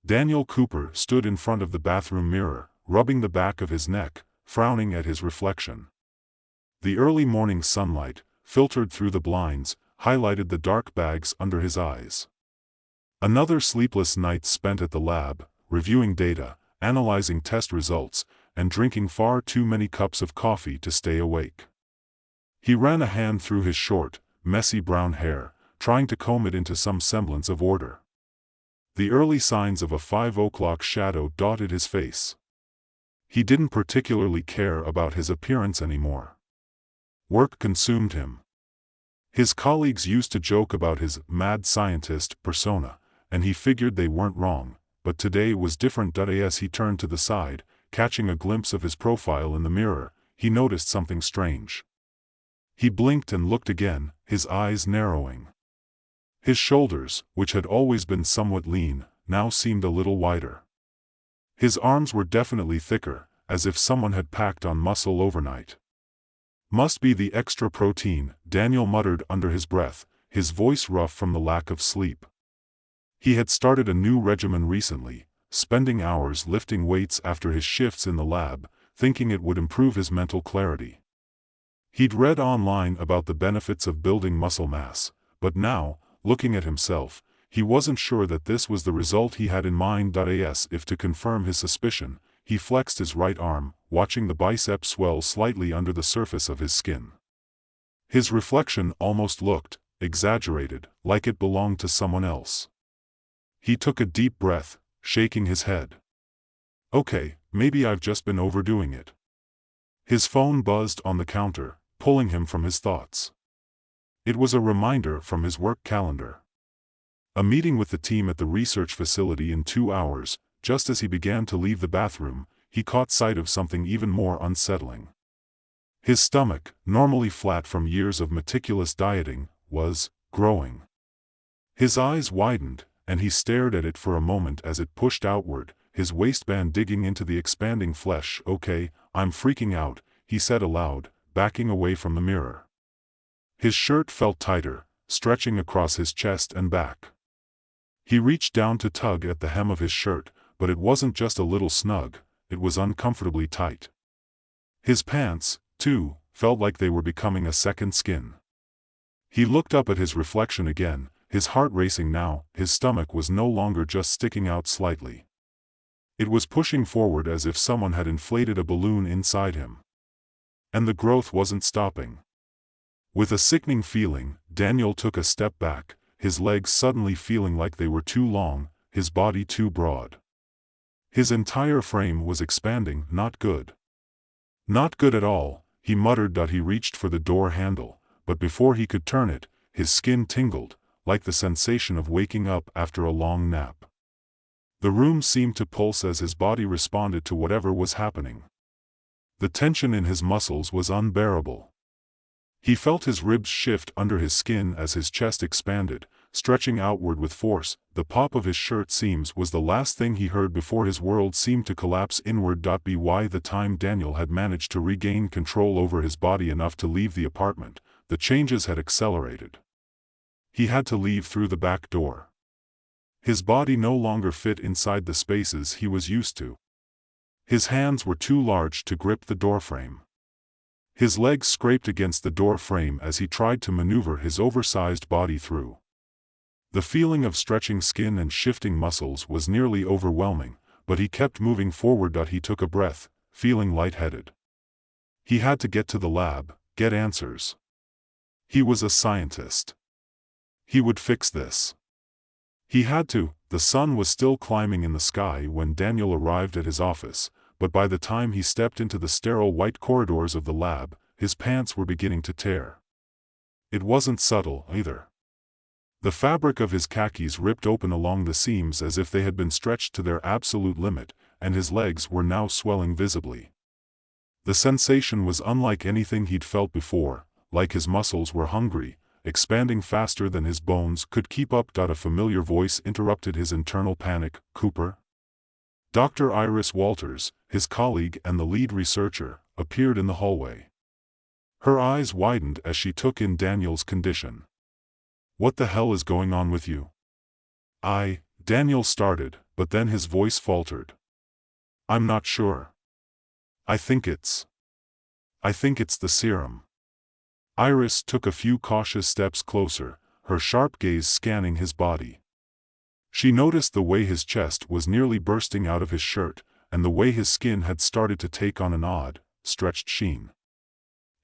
Daniel Cooper stood in front of the bathroom mirror, rubbing the back of his neck, frowning at his reflection. The early morning sunlight, filtered through the blinds, highlighted the dark bags under his eyes. Another sleepless night spent at the lab, reviewing data, analyzing test results, and drinking far too many cups of coffee to stay awake. He ran a hand through his short, messy brown hair, trying to comb it into some semblance of order. The early signs of a 5 o'clock shadow dotted his face. He didn't particularly care about his appearance anymore. Work consumed him. His colleagues used to joke about his mad scientist persona, and he figured they weren't wrong, but today was different. As he turned to the side, catching a glimpse of his profile in the mirror, he noticed something strange. He blinked and looked again, his eyes narrowing. His shoulders, which had always been somewhat lean, now seemed a little wider. His arms were definitely thicker, as if someone had packed on muscle overnight. "Must be the extra protein," Daniel muttered under his breath, his voice rough from the lack of sleep. He had started a new regimen recently, spending hours lifting weights after his shifts in the lab, thinking it would improve his mental clarity. He'd read online about the benefits of building muscle mass, but now, looking at himself, he wasn't sure that this was the result he had in mind. If to confirm his suspicion, he flexed his right arm, watching the bicep swell slightly under the surface of his skin. His reflection almost looked, exaggerated, like it belonged to someone else. He took a deep breath, shaking his head. Okay, maybe I've just been overdoing it. His phone buzzed on the counter, pulling him from his thoughts. It was a reminder from his work calendar. A meeting with the team at the research facility in 2 hours. Just as he began to leave the bathroom, he caught sight of something even more unsettling. His stomach, normally flat from years of meticulous dieting, was growing. His eyes widened, and he stared at it for a moment as it pushed outward, his waistband digging into the expanding flesh. "Okay, I'm freaking out," he said aloud, backing away from the mirror. His shirt felt tighter, stretching across his chest and back. He reached down to tug at the hem of his shirt, but it wasn't just a little snug, it was uncomfortably tight. His pants, too, felt like they were becoming a second skin. He looked up at his reflection again, his heart racing now. His stomach was no longer just sticking out slightly. It was pushing forward as if someone had inflated a balloon inside him. And the growth wasn't stopping. With a sickening feeling, Daniel took a step back, his legs suddenly feeling like they were too long, his body too broad. His entire frame was expanding. Not good. Not good at all, he muttered. He reached for the door handle, but before he could turn it, his skin tingled, like the sensation of waking up after a long nap. The room seemed to pulse as his body responded to whatever was happening. The tension in his muscles was unbearable. He felt his ribs shift under his skin as his chest expanded, stretching outward with force. The pop of his shirt seams was the last thing he heard before his world seemed to collapse inward. By the time Daniel had managed to regain control over his body enough to leave the apartment, the changes had accelerated. He had to leave through the back door. His body no longer fit inside the spaces he was used to. His hands were too large to grip the doorframe. His legs scraped against the door frame as he tried to maneuver his oversized body through. The feeling of stretching skin and shifting muscles was nearly overwhelming, but he kept moving forward. He took a breath, feeling lightheaded. He had to get to the lab, get answers. He was a scientist. He would fix this. He had to. The sun was still climbing in the sky when Daniel arrived at his office, but by the time he stepped into the sterile white corridors of the lab, his pants were beginning to tear. It wasn't subtle, either. The fabric of his khakis ripped open along the seams as if they had been stretched to their absolute limit, and his legs were now swelling visibly. The sensation was unlike anything he'd felt before, like his muscles were hungry, expanding faster than his bones could keep up. A familiar voice interrupted his internal panic. "Cooper?" Dr. Iris Walters, his colleague and the lead researcher, appeared in the hallway. Her eyes widened as she took in Daniel's condition. "What the hell is going on with you?" Daniel started, but then his voice faltered. I'm not sure. I think it's the serum. Iris took a few cautious steps closer, her sharp gaze scanning his body. She noticed the way his chest was nearly bursting out of his shirt, and the way his skin had started to take on an odd, stretched sheen.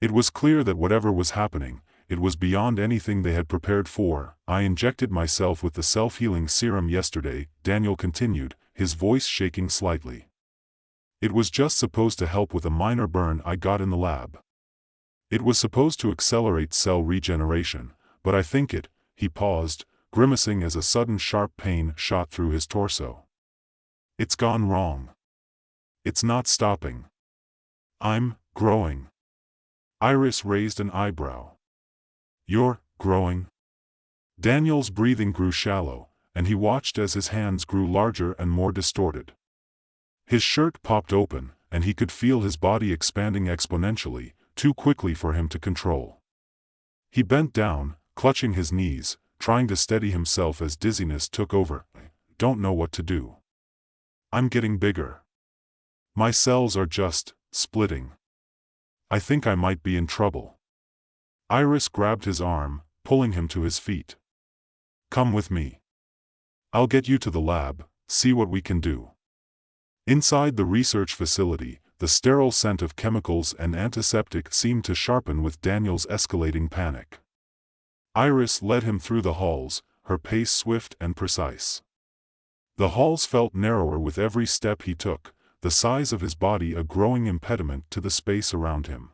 It was clear that whatever was happening, it was beyond anything they had prepared for. I injected myself with the self-healing serum yesterday, Daniel continued, his voice shaking slightly. It was just supposed to help with a minor burn I got in the lab. It was supposed to accelerate cell regeneration, but I think he paused, grimacing as a sudden sharp pain shot through his torso. It's gone wrong. It's not stopping. I'm growing. Iris raised an eyebrow. You're growing? Daniel's breathing grew shallow, and he watched as his hands grew larger and more distorted. His shirt popped open, and he could feel his body expanding exponentially, too quickly for him to control. He bent down, clutching his knees, trying to steady himself as dizziness took over. I don't know what to do. I'm getting bigger. My cells are just splitting. I think I might be in trouble. Iris grabbed his arm, pulling him to his feet. Come with me. I'll get you to the lab, see what we can do. Inside the research facility, the sterile scent of chemicals and antiseptic seemed to sharpen with Daniel's escalating panic. Iris led him through the halls, her pace swift and precise. The halls felt narrower with every step he took, the size of his body a growing impediment to the space around him.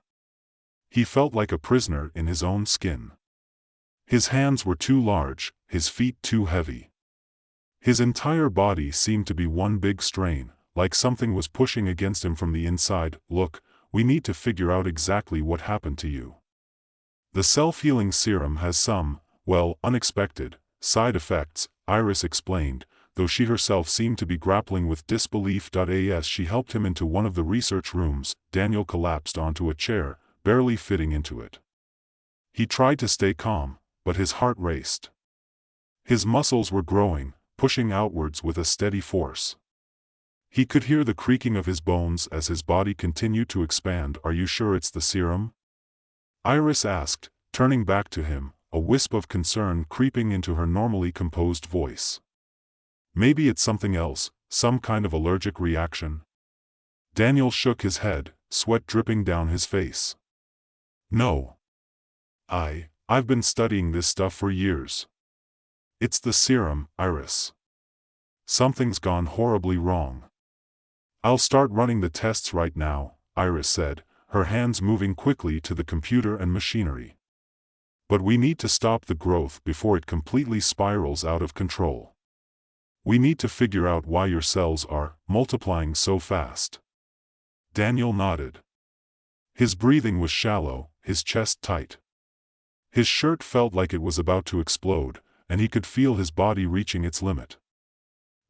He felt like a prisoner in his own skin. His hands were too large, his feet too heavy. His entire body seemed to be one big strain, like something was pushing against him from the inside. Look, we need to figure out exactly what happened to you. The self-healing serum has some, well, unexpected, side effects, Iris explained, though she herself seemed to be grappling with disbelief. As she helped him into one of the research rooms, Daniel collapsed onto a chair, barely fitting into it. He tried to stay calm, but his heart raced. His muscles were growing, pushing outwards with a steady force. He could hear the creaking of his bones as his body continued to expand. Are you sure it's the serum? Iris asked, turning back to him, a wisp of concern creeping into her normally composed voice. Maybe it's something else, some kind of allergic reaction. Daniel shook his head, sweat dripping down his face. No. I've been studying this stuff for years. It's the serum, Iris. Something's gone horribly wrong. I'll start running the tests right now, Iris said, her hands moving quickly to the computer and machinery. But we need to stop the growth before it completely spirals out of control. We need to figure out why your cells are multiplying so fast. Daniel nodded. His breathing was shallow, his chest tight. His shirt felt like it was about to explode, and he could feel his body reaching its limit.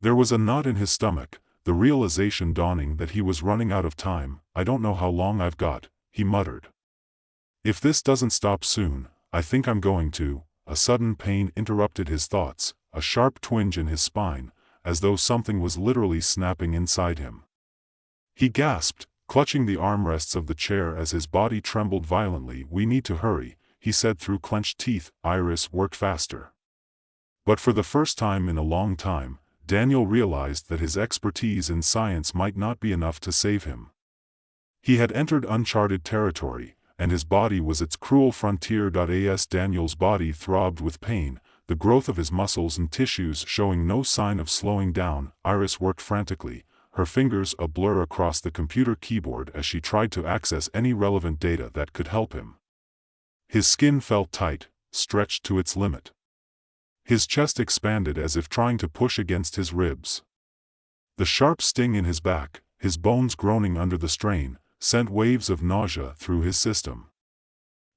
There was a knot in his stomach, the realization dawning that he was running out of time. I don't know how long I've got, he muttered. If this doesn't stop soon, I think I'm going to. A sudden pain interrupted his thoughts, a sharp twinge in his spine, as though something was literally snapping inside him. He gasped, clutching the armrests of the chair as his body trembled violently. We need to hurry, he said through clenched teeth. Iris worked faster. But for the first time in a long time, Daniel realized that his expertise in science might not be enough to save him. He had entered uncharted territory, and his body was its cruel frontier. As Daniel's body throbbed with pain, the growth of his muscles and tissues showing no sign of slowing down. Iris worked frantically, her fingers a blur across the computer keyboard as she tried to access any relevant data that could help him. His skin felt tight, stretched to its limit. His chest expanded as if trying to push against his ribs. The sharp sting in his back, his bones groaning under the strain, sent waves of nausea through his system.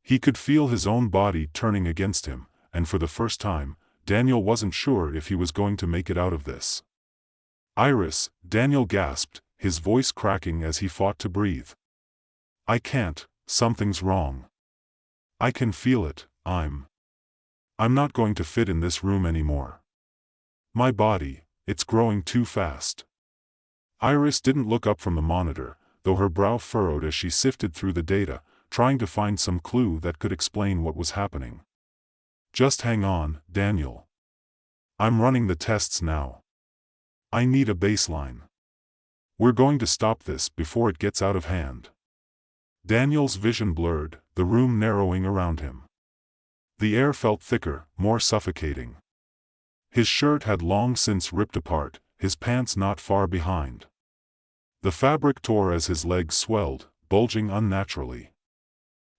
He could feel his own body turning against him, and for the first time, Daniel wasn't sure if he was going to make it out of this. Iris, Daniel gasped, his voice cracking as he fought to breathe. I can't, something's wrong. I can feel it. I'm not going to fit in this room anymore. My body, it's growing too fast. Iris didn't look up from the monitor, though her brow furrowed as she sifted through the data, trying to find some clue that could explain what was happening. Just hang on, Daniel. I'm running the tests now. I need a baseline. We're going to stop this before it gets out of hand. Daniel's vision blurred, the room narrowing around him. The air felt thicker, more suffocating. His shirt had long since ripped apart, his pants not far behind. The fabric tore as his legs swelled, bulging unnaturally.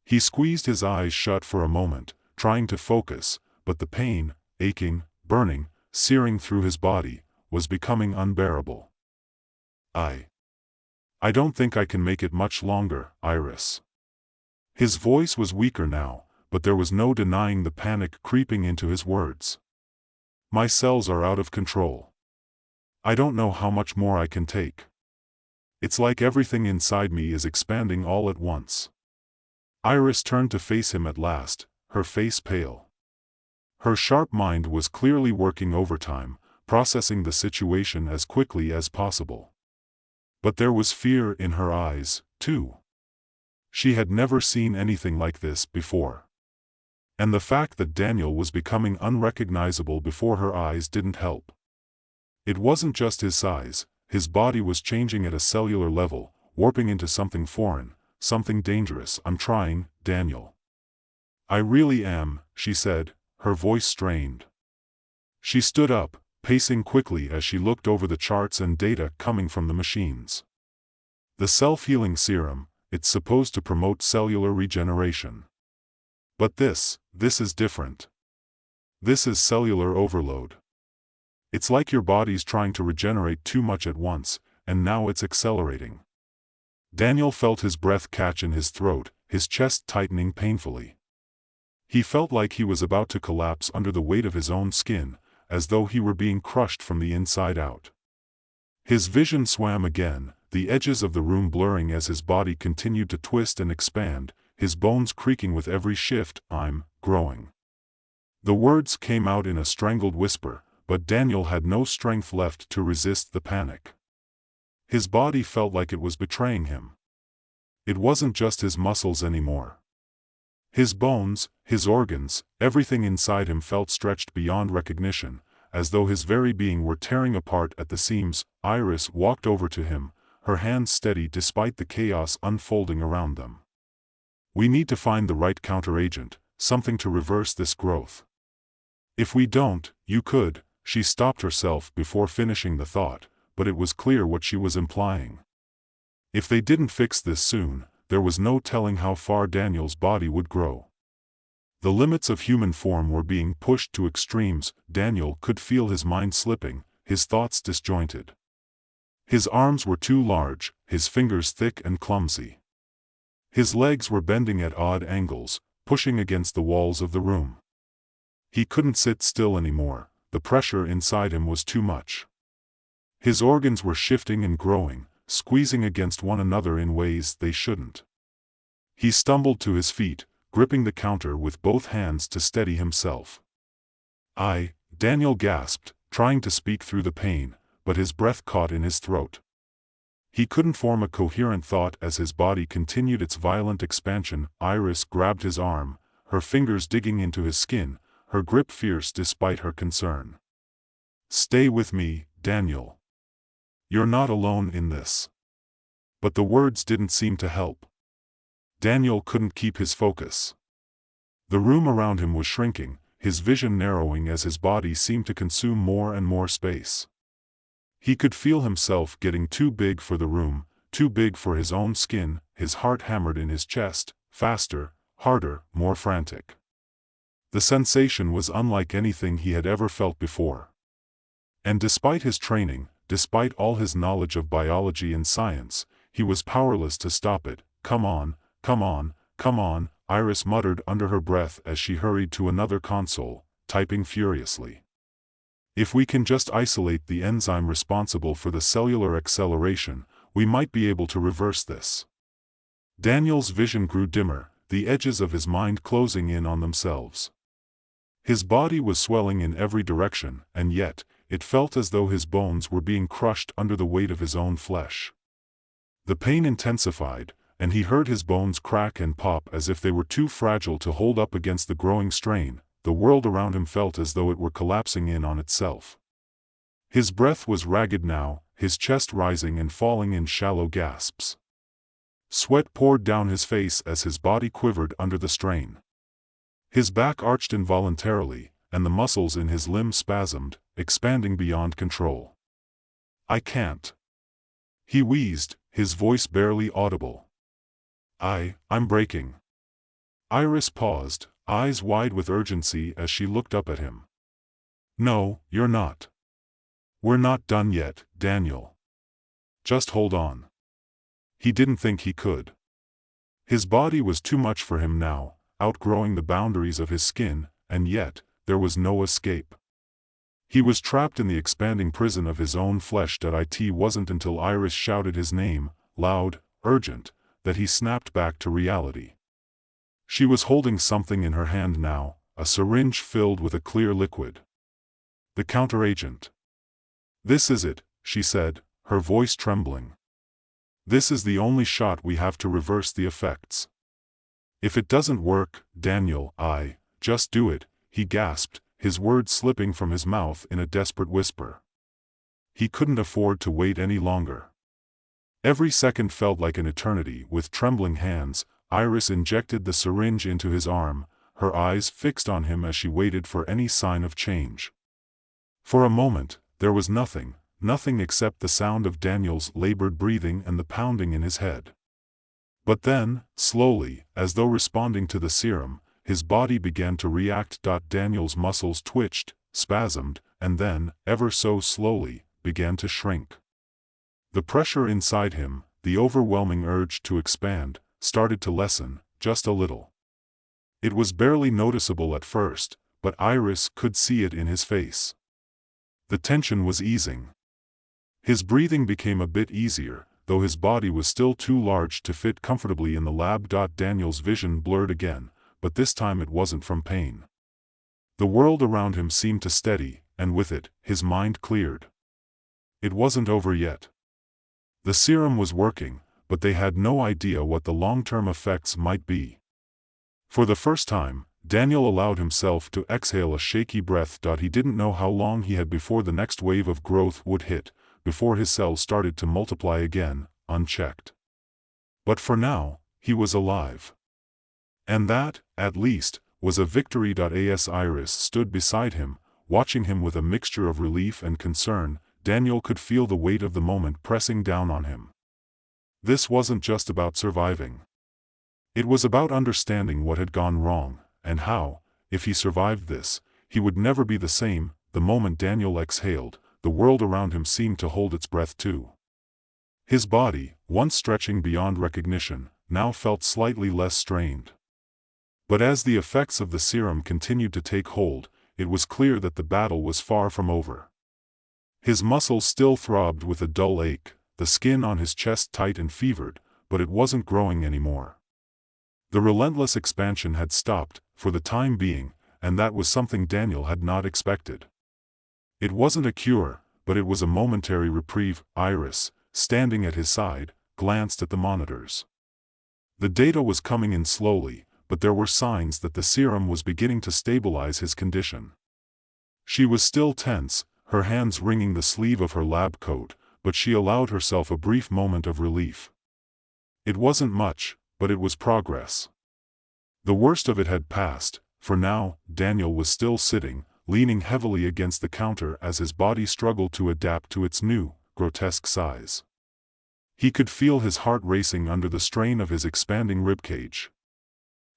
He squeezed his eyes shut for a moment, trying to focus, but the pain, aching, burning, searing through his body, was becoming unbearable. I don't think I can make it much longer, Iris. His voice was weaker now, but there was no denying the panic creeping into his words. My cells are out of control. I don't know how much more I can take. It's like everything inside me is expanding all at once. Iris turned to face him at last, her face pale. Her sharp mind was clearly working overtime, processing the situation as quickly as possible. But there was fear in her eyes, too. She had never seen anything like this before. And the fact that Daniel was becoming unrecognizable before her eyes didn't help. It wasn't just his size, his body was changing at a cellular level, warping into something foreign, something dangerous. I'm trying, Daniel. I really am, she said, her voice strained. She stood up, pacing quickly as she looked over the charts and data coming from the machines. The self-healing serum, it's supposed to promote cellular regeneration. But this is different. This is cellular overload. It's like your body's trying to regenerate too much at once, and now it's accelerating. Daniel felt his breath catch in his throat, his chest tightening painfully. He felt like he was about to collapse under the weight of his own skin, as though he were being crushed from the inside out. His vision swam again, the edges of the room blurring as his body continued to twist and expand, his bones creaking with every shift. I'm growing. The words came out in a strangled whisper, but Daniel had no strength left to resist the panic. His body felt like it was betraying him. It wasn't just his muscles anymore. His bones, his organs, everything inside him felt stretched beyond recognition, as though his very being were tearing apart at the seams. Iris walked over to him, her hands steady despite the chaos unfolding around them. We need to find the right counteragent, something to reverse this growth. If we don't, you could. She stopped herself before finishing the thought, but it was clear what she was implying. If they didn't fix this soon, there was no telling how far Daniel's body would grow. The limits of human form were being pushed to extremes. Daniel could feel his mind slipping, his thoughts disjointed. His arms were too large, his fingers thick and clumsy. His legs were bending at odd angles, pushing against the walls of the room. He couldn't sit still anymore. The pressure inside him was too much. His organs were shifting and growing, squeezing against one another in ways they shouldn't. He stumbled to his feet, gripping the counter with both hands to steady himself. Daniel gasped, trying to speak through the pain, but his breath caught in his throat. He couldn't form a coherent thought as his body continued its violent expansion. Iris grabbed his arm, her fingers digging into his skin, her grip fierce despite her concern. Stay with me, Daniel. You're not alone in this. But the words didn't seem to help. Daniel couldn't keep his focus. The room around him was shrinking, his vision narrowing as his body seemed to consume more and more space. He could feel himself getting too big for the room, too big for his own skin. His heart hammered in his chest, faster, harder, more frantic. The sensation was unlike anything he had ever felt before. And despite his training, despite all his knowledge of biology and science, he was powerless to stop it. Come on, come on, come on, Iris muttered under her breath as she hurried to another console, typing furiously. If we can just isolate the enzyme responsible for the cellular acceleration, we might be able to reverse this. Daniel's vision grew dimmer, the edges of his mind closing in on themselves. His body was swelling in every direction, and yet, it felt as though his bones were being crushed under the weight of his own flesh. The pain intensified, and he heard his bones crack and pop as if they were too fragile to hold up against the growing strain. The world around him felt as though it were collapsing in on itself. His breath was ragged now, his chest rising and falling in shallow gasps. Sweat poured down his face as his body quivered under the strain. His back arched involuntarily, and the muscles in his limbs spasmed, expanding beyond control. "I can't," he wheezed, his voice barely audible. I'm breaking." Iris paused, eyes wide with urgency as she looked up at him. "No, you're not. We're not done yet, Daniel. Just hold on." He didn't think he could. His body was too much for him now, outgrowing the boundaries of his skin, and yet, there was no escape. He was trapped in the expanding prison of his own flesh. It wasn't until Iris shouted his name, loud, urgent, that he snapped back to reality. She was holding something in her hand now, a syringe filled with a clear liquid. "The counteragent. This is it," she said, her voice trembling. "This is the only shot we have to reverse the effects. If it doesn't work, Daniel, just do it," he gasped, his words slipping from his mouth in a desperate whisper. He couldn't afford to wait any longer. Every second felt like an eternity. With trembling hands, Iris injected the syringe into his arm, her eyes fixed on him as she waited for any sign of change. For a moment, there was nothing except the sound of Daniel's labored breathing and the pounding in his head. But then, slowly, as though responding to the serum, his body began to react. Daniel's muscles twitched, spasmed, and then, ever so slowly, began to shrink. The pressure inside him, the overwhelming urge to expand, started to lessen, just a little. It was barely noticeable at first, but Iris could see it in his face. The tension was easing. His breathing became a bit easier, though his body was still too large to fit comfortably in the lab. Daniel's vision blurred again, but this time it wasn't from pain. The world around him seemed to steady, and with it, his mind cleared. It wasn't over yet. The serum was working, but they had no idea what the long-term effects might be. For the first time, Daniel allowed himself to exhale a shaky breath. He didn't know how long he had before the next wave of growth would hit, before his cells started to multiply again, unchecked. But for now, he was alive. And that, at least, was a victory. As Iris stood beside him, watching him with a mixture of relief and concern, Daniel could feel the weight of the moment pressing down on him. This wasn't just about surviving. It was about understanding what had gone wrong, and how, if he survived this, he would never be the same. The moment Daniel exhaled, the world around him seemed to hold its breath too. His body, once stretching beyond recognition, now felt slightly less strained. But as the effects of the serum continued to take hold, it was clear that the battle was far from over. His muscles still throbbed with a dull ache, the skin on his chest tight and fevered, but it wasn't growing anymore. The relentless expansion had stopped, for the time being, and that was something Daniel had not expected. It wasn't a cure, but it was a momentary reprieve. Iris, standing at his side, glanced at the monitors. The data was coming in slowly, but there were signs that the serum was beginning to stabilize his condition. She was still tense, her hands wringing the sleeve of her lab coat, but she allowed herself a brief moment of relief. It wasn't much, but it was progress. The worst of it had passed. For now, Daniel was still sitting, leaning heavily against the counter as his body struggled to adapt to its new, grotesque size. He could feel his heart racing under the strain of his expanding ribcage.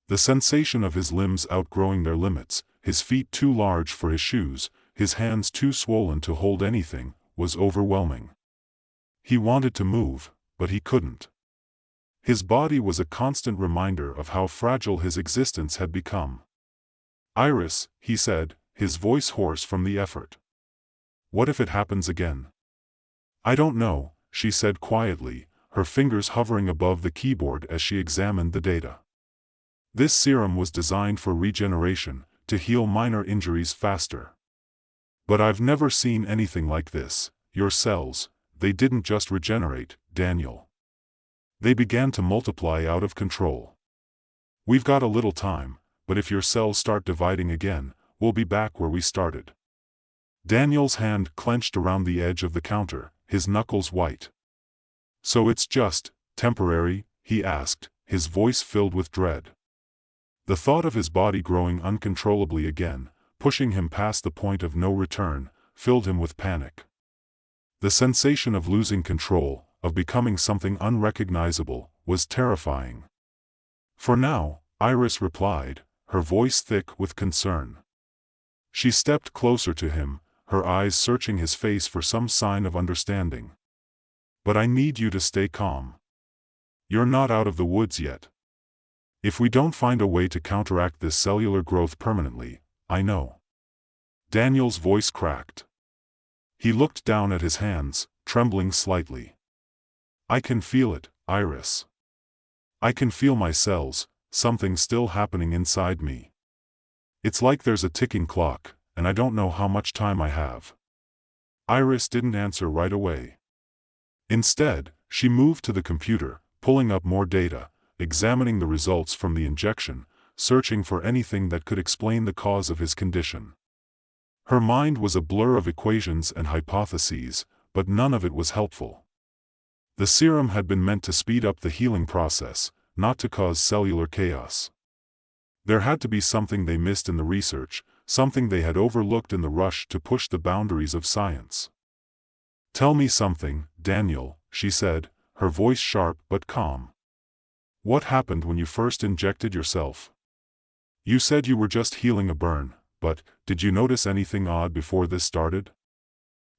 The sensation of his limbs outgrowing their limits, his feet too large for his shoes, his hands too swollen to hold anything, was overwhelming. He wanted to move, but he couldn't. His body was a constant reminder of how fragile his existence had become. "Iris," he said, his voice hoarse from the effort. "What if it happens again?" "I don't know," she said quietly, her fingers hovering above the keyboard as she examined the data. This serum was designed for regeneration, to heal minor injuries faster. But I've never seen anything like this. Your cells, they didn't just regenerate, Daniel. They began to multiply out of control. We've got a little time, but if your cells start dividing again, we'll be back where we started. Daniel's hand clenched around the edge of the counter, his knuckles white. So it's just temporary, he asked, his voice filled with dread. The thought of his body growing uncontrollably again, pushing him past the point of no return, filled him with panic. The sensation of losing control, of becoming something unrecognizable, was terrifying. For now, Iris replied, her voice thick with concern. She stepped closer to him, her eyes searching his face for some sign of understanding. But I need you to stay calm. You're not out of the woods yet. If we don't find a way to counteract this cellular growth permanently, I know. Daniel's voice cracked. He looked down at his hands, trembling slightly. I can feel it, Iris. I can feel my cells, something still happening inside me. It's like there's a ticking clock, and I don't know how much time I have. Iris didn't answer right away. Instead, she moved to the computer, pulling up more data, examining the results from the injection, searching for anything that could explain the cause of his condition. Her mind was a blur of equations and hypotheses, but none of it was helpful. The serum had been meant to speed up the healing process, not to cause cellular chaos. There had to be something they missed in the research, something they had overlooked in the rush to push the boundaries of science. Tell me something, Daniel, she said, her voice sharp but calm. What happened when you first injected yourself? You said you were just healing a burn, but did you notice anything odd before this started?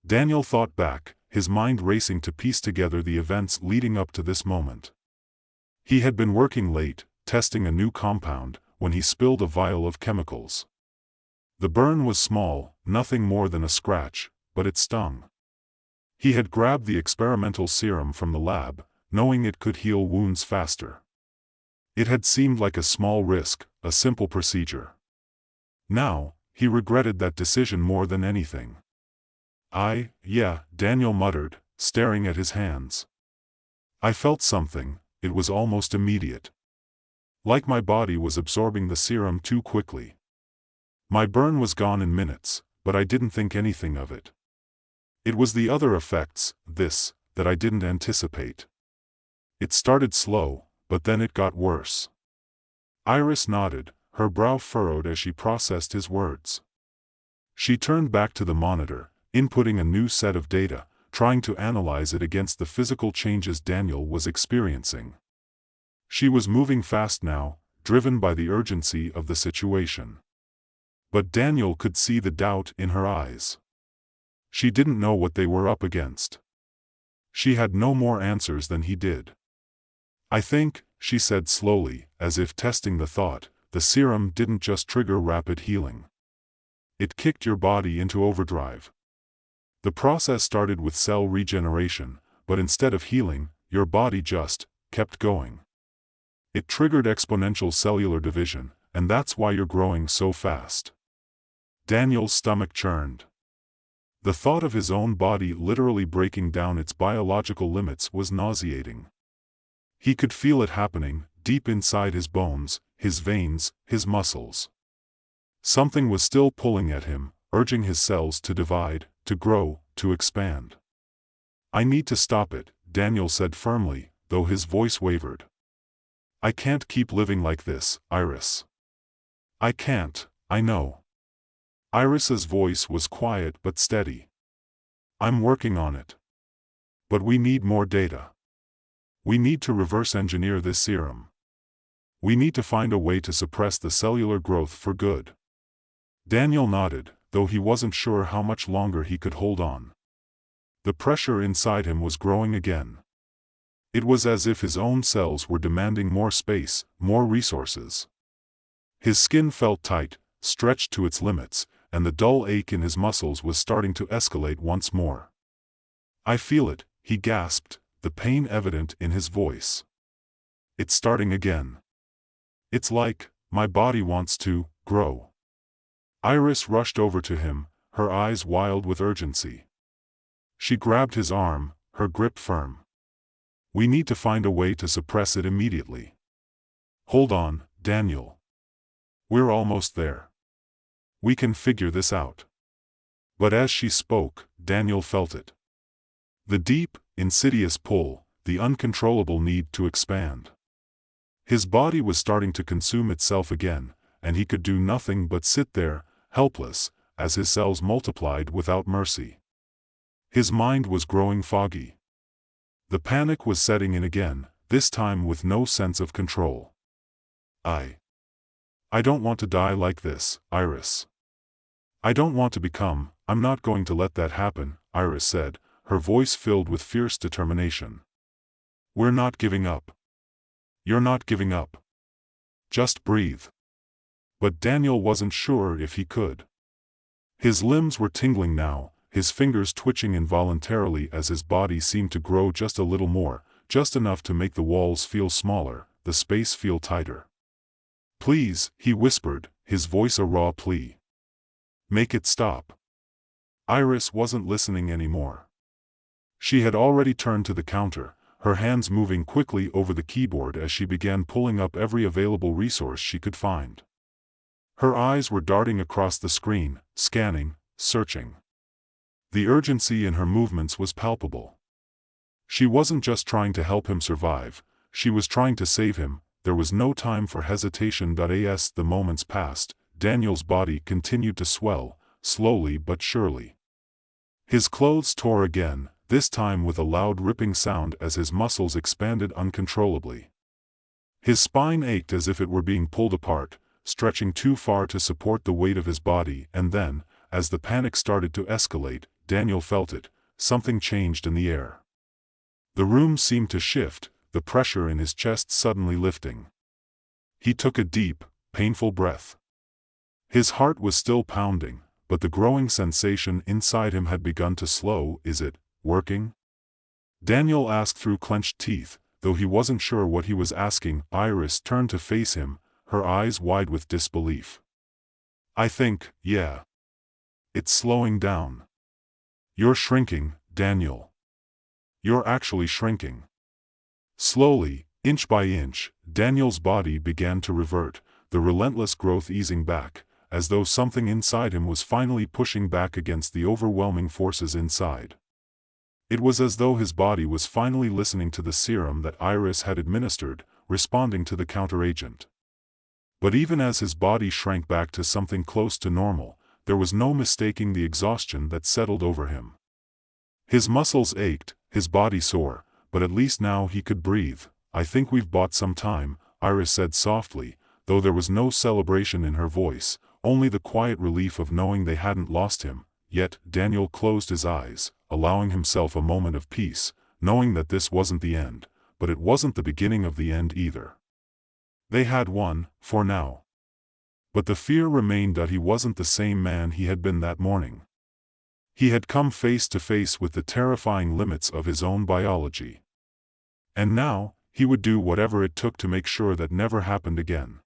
Daniel thought back, his mind racing to piece together the events leading up to this moment. He had been working late, testing a new compound, when he spilled a vial of chemicals. The burn was small, nothing more than a scratch, but it stung. He had grabbed the experimental serum from the lab, knowing it could heal wounds faster. It had seemed like a small risk, a simple procedure. Now, he regretted that decision more than anything. Yeah, Daniel muttered, staring at his hands. I felt something, it was almost immediate. Like my body was absorbing the serum too quickly. My burn was gone in minutes, but I didn't think anything of it. It was the other effects, that I didn't anticipate. It started slow, but then it got worse. Iris nodded, her brow furrowed as she processed his words. She turned back to the monitor, inputting a new set of data, trying to analyze it against the physical changes Daniel was experiencing. She was moving fast now, driven by the urgency of the situation. But Daniel could see the doubt in her eyes. She didn't know what they were up against. She had no more answers than he did. I think, she said slowly, as if testing the thought, the serum didn't just trigger rapid healing. It kicked your body into overdrive. The process started with cell regeneration, but instead of healing, your body just kept going. It triggered exponential cellular division, and that's why you're growing so fast. Daniel's stomach churned. The thought of his own body literally breaking down its biological limits was nauseating. He could feel it happening, deep inside his bones, his veins, his muscles. Something was still pulling at him, urging his cells to divide, to grow, to expand. I need to stop it, Daniel said firmly, though his voice wavered. I can't keep living like this, Iris. I can't, I know. Iris's voice was quiet but steady. I'm working on it. But we need more data. We need to reverse engineer this serum. We need to find a way to suppress the cellular growth for good. Daniel nodded, though he wasn't sure how much longer he could hold on. The pressure inside him was growing again. It was as if his own cells were demanding more space, more resources. His skin felt tight, stretched to its limits, and the dull ache in his muscles was starting to escalate once more. I feel it, he gasped, the pain evident in his voice. It's starting again. It's like, my body wants to grow. Iris rushed over to him, her eyes wild with urgency. She grabbed his arm, her grip firm. "We need to find a way to suppress it immediately." "Hold on, Daniel. We're almost there. We can figure this out." But as she spoke, Daniel felt it. The deep, insidious pull, the uncontrollable need to expand. His body was starting to consume itself again, and he could do nothing but sit there, helpless, as his cells multiplied without mercy. His mind was growing foggy. The panic was setting in again, this time with no sense of control. I don't want to die like this, Iris. I don't want to become. I'm not going to let that happen," Iris said, her voice filled with fierce determination. "We're not giving up. You're not giving up. Just breathe." But Daniel wasn't sure if he could. His limbs were tingling now, his fingers twitching involuntarily as his body seemed to grow just a little more, just enough to make the walls feel smaller, the space feel tighter. "Please," he whispered, his voice a raw plea. "Make it stop." Iris wasn't listening anymore. She had already turned to the counter, her hands moving quickly over the keyboard as she began pulling up every available resource she could find. Her eyes were darting across the screen, scanning, searching. The urgency in her movements was palpable. She wasn't just trying to help him survive, she was trying to save him. There was no time for hesitation. As the moments passed, Daniel's body continued to swell, slowly but surely. His clothes tore again, this time with a loud ripping sound as his muscles expanded uncontrollably. His spine ached as if it were being pulled apart, stretching too far to support the weight of his body, and then, as the panic started to escalate, Daniel felt it, something changed in the air. The room seemed to shift, the pressure in his chest suddenly lifting. He took a deep, painful breath. His heart was still pounding, but the growing sensation inside him had begun to slow. "Is it working?" Daniel asked through clenched teeth, though he wasn't sure what he was asking. Iris turned to face him, her eyes wide with disbelief. "I think, yeah. It's slowing down. You're shrinking, Daniel. You're actually shrinking." Slowly, inch by inch, Daniel's body began to revert, the relentless growth easing back, as though something inside him was finally pushing back against the overwhelming forces inside. It was as though his body was finally listening to the serum that Iris had administered, responding to the counteragent. But even as his body shrank back to something close to normal, there was no mistaking the exhaustion that settled over him. His muscles ached, his body sore, but at least now he could breathe. "I think we've bought some time," Iris said softly, though there was no celebration in her voice, only the quiet relief of knowing they hadn't lost him. Yet, Daniel closed his eyes, allowing himself a moment of peace, knowing that this wasn't the end, but it wasn't the beginning of the end either. They had won, for now. But the fear remained that he wasn't the same man he had been that morning. He had come face to face with the terrifying limits of his own biology. And now, he would do whatever it took to make sure that never happened again.